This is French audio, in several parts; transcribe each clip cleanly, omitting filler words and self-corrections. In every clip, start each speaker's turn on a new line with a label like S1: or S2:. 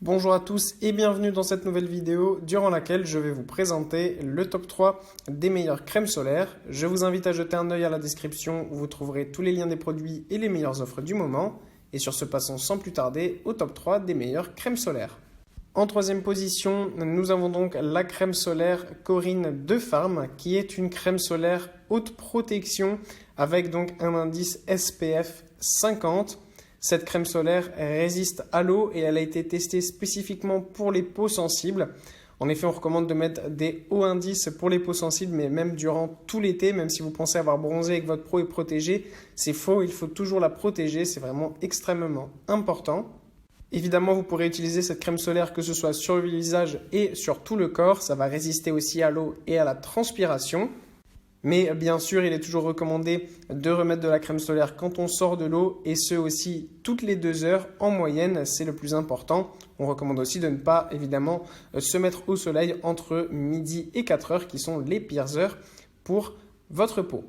S1: Bonjour à tous et bienvenue dans cette nouvelle vidéo durant laquelle je vais vous présenter le top 3 des meilleures crèmes solaires. Je vous invite à jeter un œil à la description où vous trouverez tous les liens des produits et les meilleures offres du moment. Et sur ce, passons sans plus tarder au top 3 des meilleures crèmes solaires. En troisième position, nous avons donc la crème solaire Corine de Farm qui est une crème solaire haute protection avec donc un indice SPF 50. Cette crème solaire résiste à l'eau et elle a été testée spécifiquement pour les peaux sensibles. En effet, on recommande de mettre des hauts indices pour les peaux sensibles, mais même durant tout l'été, même si vous pensez avoir bronzé et que votre peau est protégée, c'est faux, il faut toujours la protéger, c'est vraiment extrêmement important. Évidemment, vous pourrez utiliser cette crème solaire que ce soit sur le visage et sur tout le corps, ça va résister aussi à l'eau et à la transpiration. Mais bien sûr, il est toujours recommandé de remettre de la crème solaire quand on sort de l'eau et ce aussi toutes les 2 heures en moyenne, c'est le plus important. On recommande aussi de ne pas évidemment se mettre au soleil entre midi et 4 heures qui sont les pires heures pour votre peau.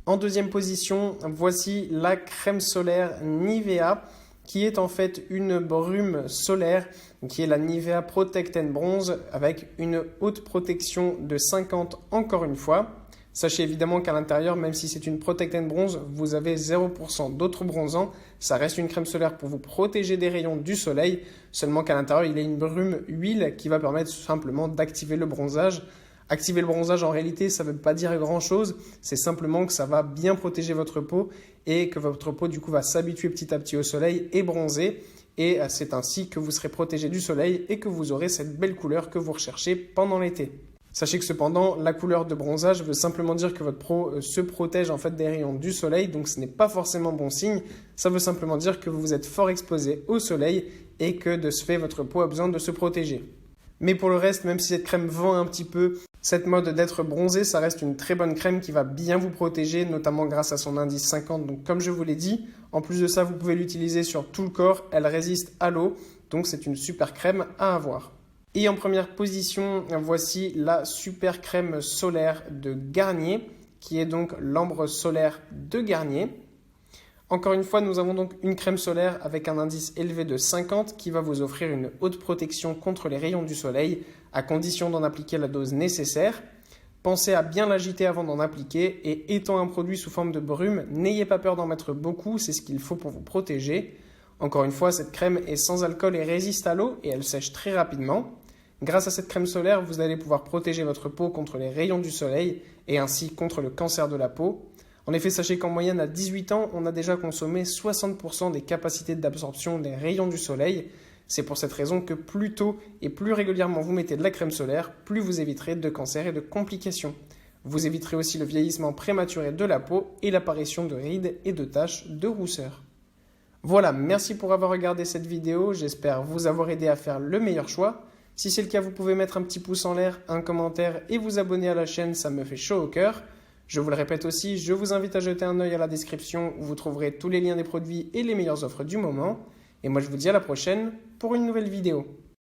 S1: En deuxième position, voici la crème solaire Nivea qui est en fait une brume solaire qui est la Nivea Protect and Bronze avec une haute protection de 50 encore une fois. Sachez évidemment qu'à l'intérieur, même si c'est une Protect and Bronze, vous avez 0% d'autres bronzants. Ça reste une crème solaire pour vous protéger des rayons du soleil. Seulement qu'à l'intérieur, il y a une brume huile qui va permettre simplement d'activer le bronzage. Activer le bronzage, en réalité, ça ne veut pas dire grand-chose. C'est simplement que ça va bien protéger votre peau et que votre peau, du coup, va s'habituer petit à petit au soleil et bronzer. Et c'est ainsi que vous serez protégé du soleil et que vous aurez cette belle couleur que vous recherchez pendant l'été. Sachez que cependant, la couleur de bronzage veut simplement dire que votre peau se protège en fait des rayons du soleil, donc ce n'est pas forcément bon signe. Ça veut simplement dire que vous êtes fort exposé au soleil et que de ce fait, votre peau a besoin de se protéger. Mais pour le reste, même si cette crème vend un petit peu cette mode d'être bronzé, ça reste une très bonne crème qui va bien vous protéger, notamment grâce à son indice 50. Donc comme je vous l'ai dit, en plus de ça, vous pouvez l'utiliser sur tout le corps, elle résiste à l'eau, donc c'est une super crème à avoir. Et en première position, voici la super crème solaire de Garnier, qui est donc l'ambre solaire de Garnier. Encore une fois, nous avons donc une crème solaire avec un indice élevé de 50 qui va vous offrir une haute protection contre les rayons du soleil, à condition d'en appliquer la dose nécessaire. Pensez à bien l'agiter avant d'en appliquer et étant un produit sous forme de brume, n'ayez pas peur d'en mettre beaucoup, c'est ce qu'il faut pour vous protéger. Encore une fois, cette crème est sans alcool et résiste à l'eau et elle sèche très rapidement. Grâce à cette crème solaire, vous allez pouvoir protéger votre peau contre les rayons du soleil et ainsi contre le cancer de la peau. En effet, sachez qu'en moyenne à 18 ans, on a déjà consommé 60% des capacités d'absorption des rayons du soleil. C'est pour cette raison que plus tôt et plus régulièrement vous mettez de la crème solaire, plus vous éviterez de cancers et de complications. Vous éviterez aussi le vieillissement prématuré de la peau et l'apparition de rides et de taches de rousseur. Voilà, merci pour avoir regardé cette vidéo, j'espère vous avoir aidé à faire le meilleur choix. Si c'est le cas, vous pouvez mettre un petit pouce en l'air, un commentaire et vous abonner à la chaîne, ça me fait chaud au cœur. Je vous le répète aussi, je vous invite à jeter un œil à la description où vous trouverez tous les liens des produits et les meilleures offres du moment. Et moi je vous dis à la prochaine pour une nouvelle vidéo.